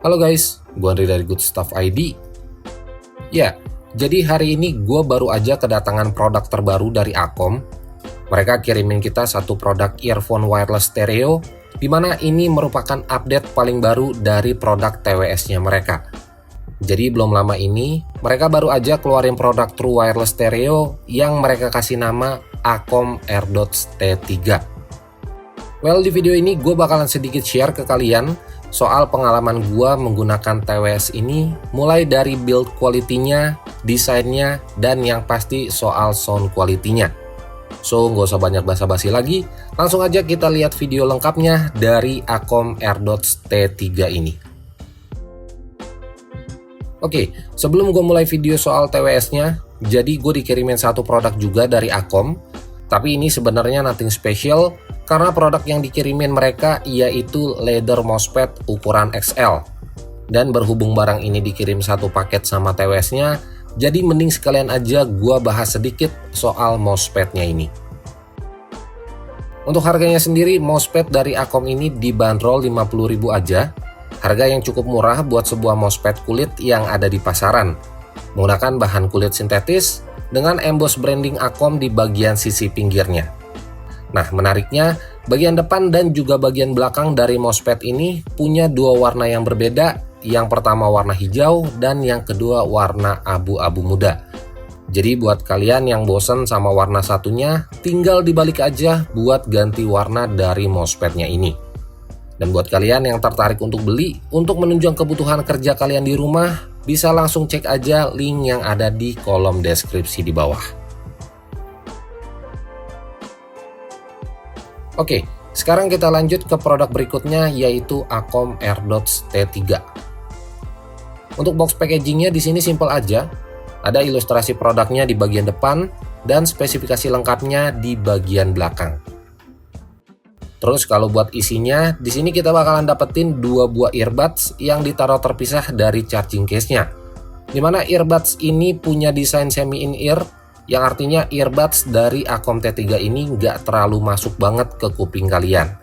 Halo guys, gua Andri dari Good Stuff ID. Ya, jadi hari ini gua baru aja kedatangan produk terbaru dari Akom. Mereka kirimin kita satu produk earphone wireless stereo, di mana ini merupakan update paling baru dari produk TWS-nya mereka. Jadi belum lama ini, mereka baru aja keluarin produk True Wireless Stereo yang mereka kasih nama Akom AirDots T3. Well, di video ini gue bakalan sedikit share ke kalian soal pengalaman gue menggunakan TWS ini, mulai dari build quality-nya, desainnya, dan yang pasti soal sound quality-nya. So, nggak usah banyak basa-basi lagi, langsung aja kita lihat video lengkapnya dari Akom AirDots T3 ini. Oke, sebelum gue mulai video soal TWS-nya, jadi gue dikirimin satu produk juga dari Akom, tapi ini sebenarnya nothing special, karena produk yang dikirimin mereka yaitu leather mousepad ukuran XL. Dan berhubung barang ini dikirim satu paket sama TWS-nya, jadi mending sekalian aja gua bahas sedikit soal mousepadnya ini. Untuk harganya sendiri, mousepad dari Akom ini dibanderol 50.000 aja. Harga yang cukup murah buat sebuah mousepad kulit yang ada di pasaran. Menggunakan bahan kulit sintetis dengan emboss branding Akom di bagian sisi pinggirnya. Nah, menariknya, bagian depan dan juga bagian belakang dari mousepad ini punya dua warna yang berbeda. Yang pertama warna hijau dan yang kedua warna abu-abu muda. Jadi buat kalian yang bosen sama warna satunya, tinggal dibalik aja buat ganti warna dari mousepadnya ini. Dan buat kalian yang tertarik untuk beli, untuk menunjang kebutuhan kerja kalian di rumah, bisa langsung cek aja link yang ada di kolom deskripsi di bawah. Oke, sekarang kita lanjut ke produk berikutnya yaitu Akom AirDots T3. Untuk box packagingnya di sini simple aja. Ada ilustrasi produknya di bagian depan dan spesifikasi lengkapnya di bagian belakang. Terus kalau buat isinya, di sini kita bakalan dapetin dua buah earbuds yang ditaruh terpisah dari charging case-nya. Dimana earbuds ini punya desain semi in-ear, yang artinya earbuds dari Akom T3 ini nggak terlalu masuk banget ke kuping kalian.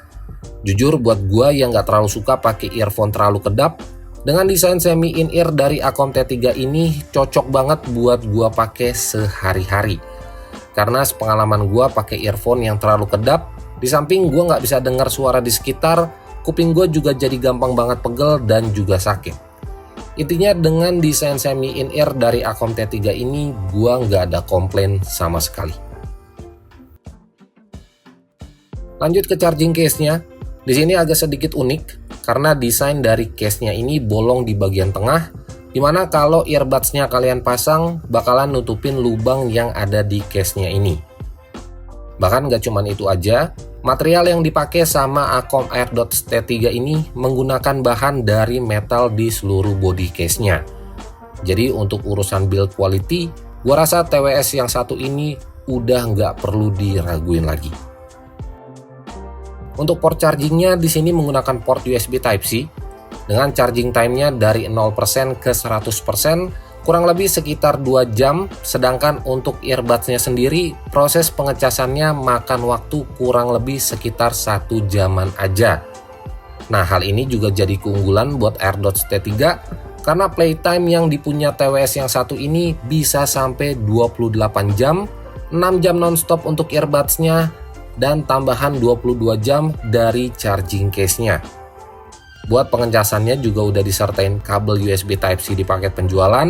Jujur buat gua yang nggak terlalu suka pakai earphone terlalu kedap, dengan desain semi in-ear dari Akom T3 ini cocok banget buat gua pakai sehari-hari. Karena sepengalaman gua pakai earphone yang terlalu kedap, di samping gue nggak bisa dengar suara di sekitar, kuping gue juga jadi gampang banget pegel dan juga sakit. Intinya dengan desain semi in-ear dari Akom T3 ini, gue nggak ada komplain sama sekali. Lanjut ke charging case-nya. Di sini agak sedikit unik, karena desain dari case-nya ini bolong di bagian tengah, dimana kalau earbuds-nya kalian pasang, bakalan nutupin lubang yang ada di case-nya ini. Bahkan gak cuman itu aja, material yang dipakai sama Akom AirDots T3 ini menggunakan bahan dari metal di seluruh body case-nya. Jadi untuk urusan build quality, gua rasa TWS yang satu ini udah nggak perlu diraguin lagi. Untuk port chargingnya di sini menggunakan port USB Type-C dengan charging time-nya dari 0% ke 100%. Kurang lebih sekitar 2 jam, sedangkan untuk earbuds-nya sendiri, proses pengecasannya makan waktu kurang lebih sekitar 1 jaman aja. Nah, hal ini juga jadi keunggulan buat AirDots T3, karena playtime yang dipunya TWS yang satu ini bisa sampai 28 jam, 6 jam nonstop untuk earbuds-nya, dan tambahan 22 jam dari charging case-nya. Buat pengecasannya juga udah disertain kabel USB Type-C di paket penjualan.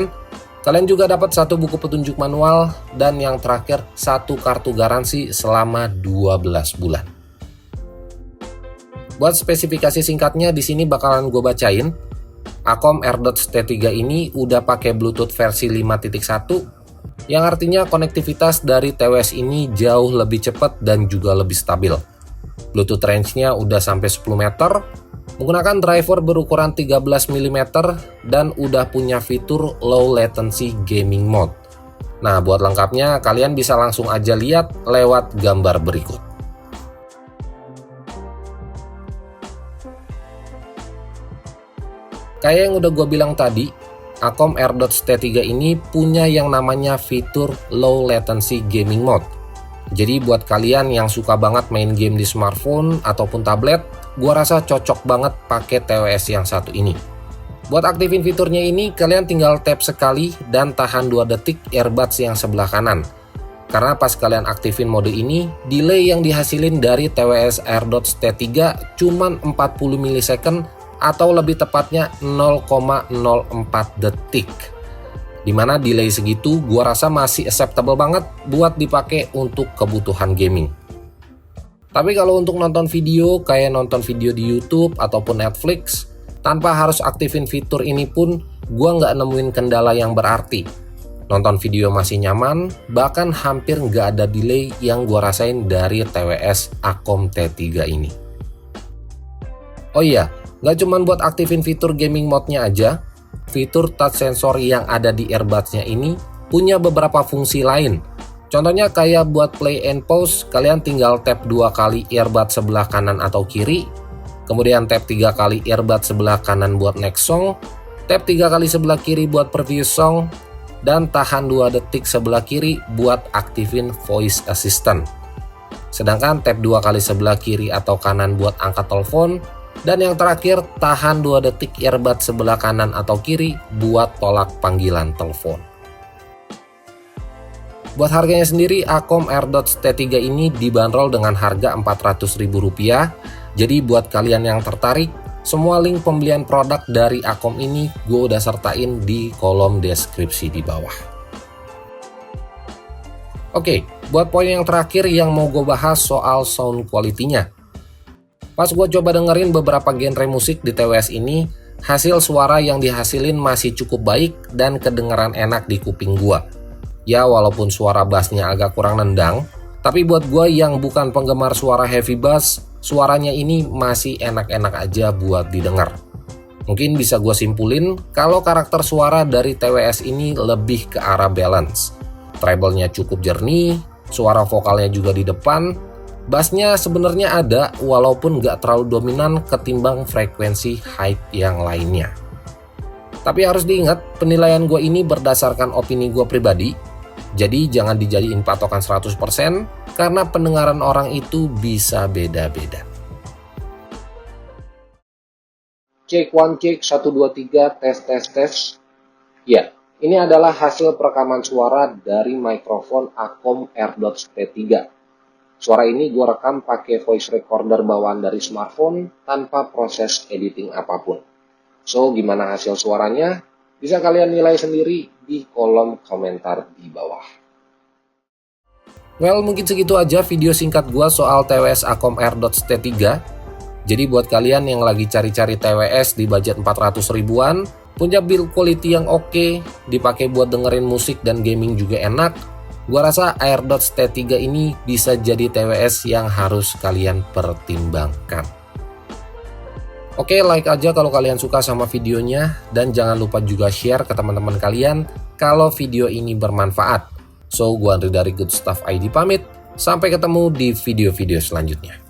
Kalian juga dapat satu buku petunjuk manual dan yang terakhir satu kartu garansi selama 12 bulan. Buat spesifikasi singkatnya di sini bakalan gue bacain. Akom AirDots T3 ini udah pakai Bluetooth versi 5.1 yang artinya konektivitas dari TWS ini jauh lebih cepat dan juga lebih stabil. Bluetooth range-nya udah sampai 10 meter. Menggunakan driver berukuran 13 mm dan udah punya fitur low latency gaming mode. Nah, buat lengkapnya kalian bisa langsung aja lihat lewat gambar berikut. Kayak yang udah gue bilang tadi, Akom AirDots T3 ini punya yang namanya fitur low latency gaming mode. Jadi buat kalian yang suka banget main game di smartphone ataupun tablet, gua rasa cocok banget pakai TWS yang satu ini. Buat aktifin fiturnya ini, kalian tinggal tap sekali dan tahan 2 detik earbuds yang sebelah kanan. Karena pas kalian aktifin mode ini, delay yang dihasilin dari TWS AirDots T3 cuman 40 millisecond atau lebih tepatnya 0,04 detik. Dimana delay segitu gua rasa masih acceptable banget buat dipakai untuk kebutuhan gaming. Tapi kalau untuk nonton video kayak nonton video di YouTube ataupun Netflix, tanpa harus aktifin fitur ini pun gua nggak nemuin kendala yang berarti. Nonton video masih nyaman, bahkan hampir nggak ada delay yang gua rasain dari TWS Acom T3 ini. Oh iya, nggak cuma buat aktifin fitur gaming mode-nya aja, fitur touch sensor yang ada di earbuds-nya ini punya beberapa fungsi lain. Contohnya kayak buat play and pause, kalian tinggal tap 2 kali earbud sebelah kanan atau kiri, kemudian tap 3 kali earbud sebelah kanan buat next song, tap 3 kali sebelah kiri buat preview song, dan tahan 2 detik sebelah kiri buat aktifin voice assistant. Sedangkan tap 2 kali sebelah kiri atau kanan buat angkat telepon, dan yang terakhir tahan 2 detik earbud sebelah kanan atau kiri buat tolak panggilan telepon. Buat harganya sendiri, Acom AirDots T3 ini dibanderol dengan harga Rp400.000. Jadi buat kalian yang tertarik, semua link pembelian produk dari Acom ini gue udah sertain di kolom deskripsi di bawah. Oke, buat poin yang terakhir yang mau gue bahas soal sound quality-nya. Pas gue coba dengerin beberapa genre musik di TWS ini, hasil suara yang dihasilin masih cukup baik dan kedengeran enak di kuping gue. Ya walaupun suara bassnya agak kurang nendang, tapi buat gue yang bukan penggemar suara heavy bass, suaranya ini masih enak-enak aja buat didengar. Mungkin bisa gue simpulin kalau karakter suara dari TWS ini lebih ke arah balance. Treble-nya cukup jernih, suara vokalnya juga di depan, bassnya sebenarnya ada walaupun nggak terlalu dominan ketimbang frekuensi high yang lainnya. Tapi harus diingat, penilaian gue ini berdasarkan opini gue pribadi. Jadi jangan dijadiin patokan 100% karena pendengaran orang itu bisa beda-beda. Cek 1 cek 1 2 3 tes. Ya, ini adalah hasil perekaman suara dari mikrofon Acom AirDots T3. Suara ini gue rekam pakai voice recorder bawaan dari smartphone tanpa proses editing apapun. So, gimana hasil suaranya? Bisa kalian nilai sendiri di kolom komentar di bawah. Well, mungkin segitu aja video singkat gua soal TWS Acom AirDots T3. Jadi buat kalian yang lagi cari-cari TWS di budget 400 ribuan, punya build quality yang oke, dipakai buat dengerin musik dan gaming juga enak, gua rasa AirDots T3 ini bisa jadi TWS yang harus kalian pertimbangkan. Oke, like aja kalau kalian suka sama videonya, dan jangan lupa juga share ke teman-teman kalian kalau video ini bermanfaat. So, gua Andri dari Good Stuff ID pamit, sampai ketemu di video-video selanjutnya.